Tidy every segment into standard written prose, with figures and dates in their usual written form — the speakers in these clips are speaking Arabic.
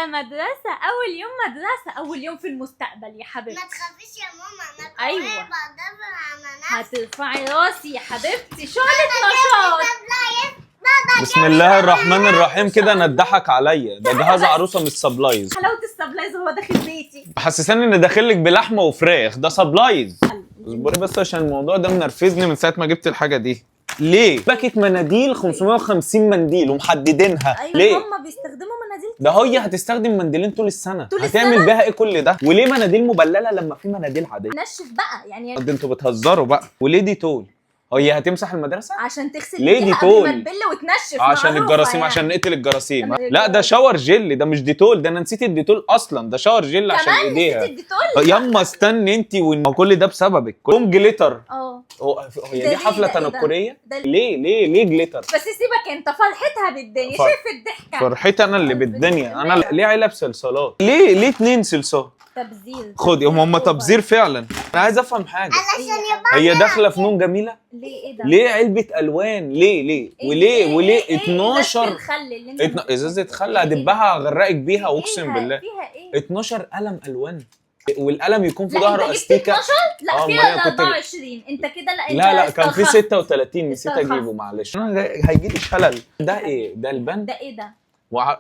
ده مدرسة، أول يوم مدرسة، أول يوم في المستقبل يا حبيبتي. ما تخافيش يا ماما، انا أيوة بدافع عن نفسي. هترفعي راسي يا حبيبتي. شغلة نشاط. بسم الله الرحمن الرحيم. كده انا اتضحك عليا، ده جهاز عروسه مش سبلايز. حلاوة السبلايز هو داخل بيتي. حسساني ان داخلك بلحمه وفراخ، ده سبلايز. اصبري بس عشان الموضوع ده منرفزني من ساعه ما جبت الحاجه دي. ليه؟ باكت مناديل 550 منديل ومحددينها. أيوة ليه؟ هم بيستخدموا مناديل. ده هي هتستخدم منديلين طول السنه. طول هتعمل السنة؟ بيها ايه كل ده؟ وليه مناديل مبلله لما في مناديل عاديه؟ نشف بقى يعني ده انتوا بتهزروا بقى. وليه دي طول؟ هي هتمسح المدرسه؟ عشان تغسل ليه ايديها ديتول؟ قبل ما تبل وتنشف. عشان معروفة الجراثيم يعني. عشان نقتل الجراثيم. لما لا ده شاور جل، ده مش ديتول، ده انا نسيت الديتول اصلا، ده شاور جل عشان كمان ايديها. نسيت الديتول. ياما استني انت، كل ده بسببك. كلهم جليتر. هي ده دي ليه؟ حفله ده إيه ده؟ تنكريه؟ ده ليه جليتر؟ بس سيبك انت، فرحتها بالدنيا. فر- شايف الضحكة. فرحتي انا اللي بالدنيا. انا ليه علب صلصالات؟ ليه 2 صلصال؟ تبذير. خدي، هم تبذير فعلا. انا عايز افهم حاجه. علشان يبقى هي داخله فنون جميله؟ ليه ايه ده؟ ليه علبه الوان؟ ليه وليه 12 الخل اللي انت ازازه خل هدبها اغرقك بيها اقسم بالله. فيها ايه؟ 12 قلم الوان، والقلم يكون في لا ظهره انت جبت استيكه. 12؟ لا أمال فيها أنا كنت 24. انت كده لا انت لا كان في استرخصت. 36 نسيت استرخصت. اجيبه معلش. انا هيجي لي شلل. ده ايه؟ ده البند؟ ده ايه ده؟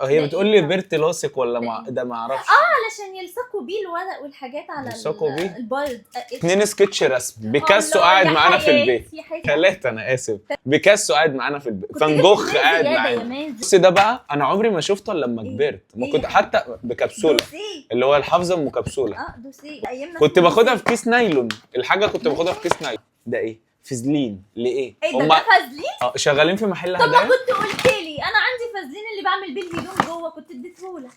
هي ده بتقول إيه لي ده؟ بيرت لاصق ولا ده إيه؟ ده ما اعرفش. علشان يلصقوا بيه الورق والحاجات على يلصقوا بيه؟ البورد. 2 سكتش رسم. بيكاسو الله قاعد يا معانا في حياتي، البيت. يا حياتي. 3 انا اسف. بيكاسو قاعد معانا في البيت. كنت فان جبت جوخ اتنين قاعد زيادة يا معانا. مازن. بص ده بقى انا عمري ما شفته الا لما إيه؟ كبرت. ما إيه؟ كنت حتى بكبسوله، دوسيه. اللي هو الحافظه ام كبسوله. دوسيه ايامنا. كنت باخدها في كيس نايلون. الحاجه كنت باخدها في كيس نايلون. ده ايه؟ فازلين. ليه؟ ايه ده؟ ده فازلين؟ شغالين في محل طب ما هدايا. كنت قلت لي انا عندي فازلين اللي بعمل بيه الهدوم جوه، كنت اديتهولك.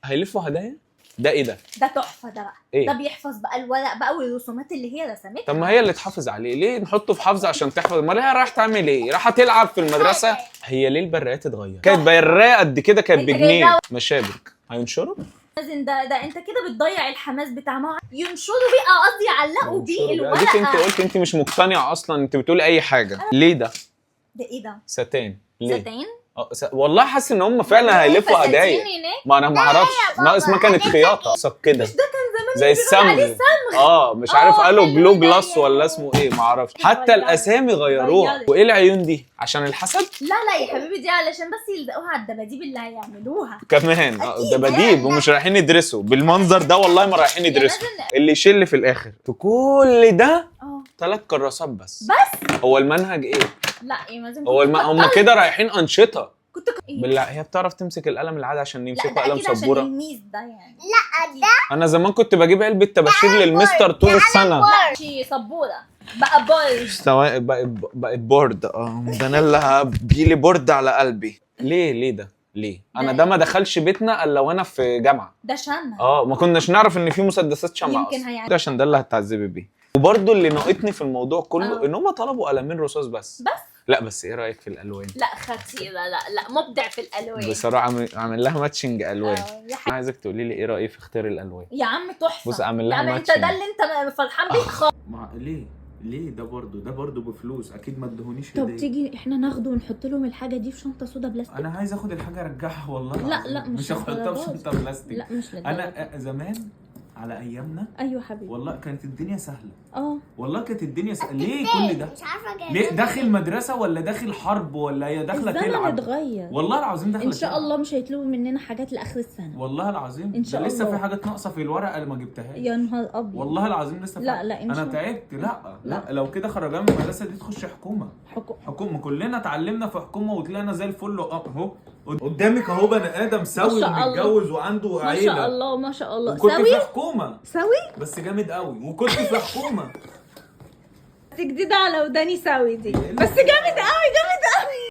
هيلفوا هدايا. ده ايه ده؟ ده تحفه ده بقى. إيه؟ ده بيحفظ بقى الورق بقى والرسومات اللي هي رسمتها. طب ما هي اللي تحافظ عليه، ليه نحطه في حافظه عشان تحفظ؟ امال هي رايحه تعمل ايه؟ رايحه تلعب في المدرسه؟ هي ليه البرايات اتغيرت؟ كانت برايه قد كده، كانت أنت بجنيه. جايبها. مشابك هينشروا؟ لازم ده انت كده بتضيع الحماس بتاع ما ينشروا بيه، قصدي يعلقوا بيه اديك انت الورقه. قلت انت مش مقتنعه اصلا، انت بتقولي اي حاجه. ليه ده؟ ده ايه ده؟ ستان. ليه؟ ستان؟ والله حاسس ان هم فعلا هيلفوا فساتين هدايا. هناك؟ ما انا ما اعرفش، ناقص ما كانت خياطه صك كده مش ده كان زمان زي بيقولوا عليه السمغ. مش عارف قالوا حلو جلو ده جلاس يعني. ولا اسمه ايه، ما اعرفش. حتى غيرت. الاسامي غيروها. غيرت. وايه العيون دي؟ عشان الحسد؟ لا يا حبيبي، دي علشان بس يلزقوها على الدباديب اللي هيعملوها. كمان أكيد دباديب يعني. ومش رايحين يدرسوا بالمنظر ده. والله ما رايحين يدرسوا. مازن. اللي يشل في الاخر في كل ده اه 3 كراسات بس. بس هو المنهج ايه؟ لا ايه لازم هم كده رايحين انشطه. إيه؟ بالله هي بتعرف تمسك القلم العادي عشان لا يمسكوا ده قلم اكيد عشان سبوره؟ الميز ده يعني. لا ده انا زمان كنت بجيب علبه طباشير للمستر طول السنه. لا شي سبوره بقى بولد. سواء بقت بورد. ده انا اللي هبيلي بورد على قلبي. ليه ده؟ ليه؟ انا ده ما دخلش بيتنا الا وانا في جامعه. ده شمع. ما كناش نعرف ان في مسدسات شمع يمكن اصلا. هيعمل. ده عشان ده اللي هتعذبي بيه. وبرده اللي ناقطني في الموضوع كله آه. ان هم طلبوا قلمين رصاص بس. لا بس ايه رايك في الالوان؟ لا خطيره. لا مبدع في الالوان بصراحه عامل لها ماتشنج الوان. يا انا حبيبي. عايزك تقولي لي ايه رايك في اختيار الالوان. يا عم تحفه. بص اعمل لها يعني انت ماتشنج. ده اللي انت فرحان بيه خالص. ليه ده برضه بفلوس، اكيد ما ادهونيش طب تيجي احنا ناخده ونحط لهم الحاجه دي في شنطه سودا بلاستيك. انا عايز اخد الحاجه ارجعها والله. لا مش هحطها في للدرجة. شنطه بلاستيك. لا مش للدرجة. انا زمان على ايامنا ايوه حبيبي. والله كانت الدنيا سهله. اه والله كانت الدنيا سهله. ليه كل ده؟ مش عارفه جايبها ليه داخل مدرسه ولا داخل حرب ولا هي داخله الزمن تلعب؟ اتغير. والله العظيم داخله ان شاء تلعب. الله مش هيطلبوا مننا حاجات لاخر السنه. والله العظيم إن شاء ده لسه الله. في حاجات ناقصه في الورقه اللي ما جبتهاش. يا نهار ابيض. والله العظيم لسه لا، في. لا، إن انا شاء الله. تعبت. لا لو كده خرجان من المدرسه دي تخش حكومه. حكومه كلنا اتعلمنا في حكومه وطلعنا زي الفل. اهو قدامك اهو بني ادم سوي ما شاء الله. ومتجوز وعنده ما عيله. شاء الله ما شاء الله. وكنت في سوي حكومه سوي بس جامد قوي. وكنت في حكومه جديده على وداني سوي دي، بس جامد قوي جامد قوي.